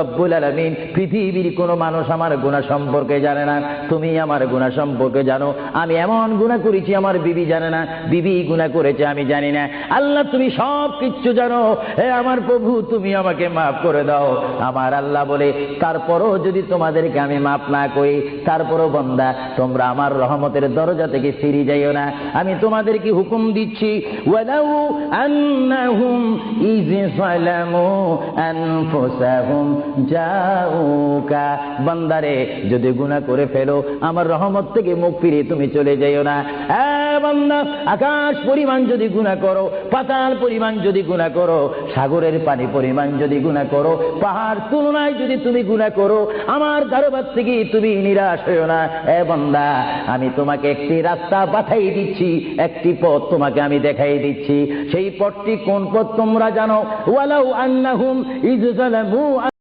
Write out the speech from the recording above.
রব্বুল আলামিন পৃথিবীর কোনো মানুষ আমার গুনাহ সম্পর্কে জানে না, তুমি আমার গুনাহ সম্পর্কে জানো। আমি এমন গুনাহ করেছি আমার বিবি জানে না, বিবি গুনাহ করেছে আমি জানি না। আল্লাহ তুমি সব কিচ্ছু জানো, হে আমার প্রভু তুমি আমাকে মাফ করে দাও। আমার আল্লাহ বলে তারপরও যদি তোমাদেরকে আমি মাফ না করি, তারপরও বান্দা তোমরা আমার রহমতের দরজা থেকে ফিরে যাইও না। আমি তোমাদেরকে হুকুম দিচ্ছি, ওয়ালাউ আন্নাহুম ইয যালামু আনফুসাহুম জাউকা, বান্দারে যদি গুনাহ করে ফেলো আমার রহমত থেকে মুখ ফিরিয়ে তুমি চলে যাইও না। বান্দা আকাশ পরিমাণ যদি গুনাহ করো, পাতাল পরিমাণ যদি গুনাহ করো, সাগরের পানি পরিমাণ যদি গুনাহ করো, পাহাড় তুলনায় যদি তুমি গুনাহ করো, আমার দরবার থেকে তুমি নিরাশ হইও না। বান্দা আমি তোমাকে একটি রাস্তা পাঠাই দিচ্ছি, একটি পথ তোমাকে আমি দেখাই দিচ্ছি। সেই পথটি কোন পথ তোমরা জানো? ওয়ালাউ আন্নাহুম ইয যালামু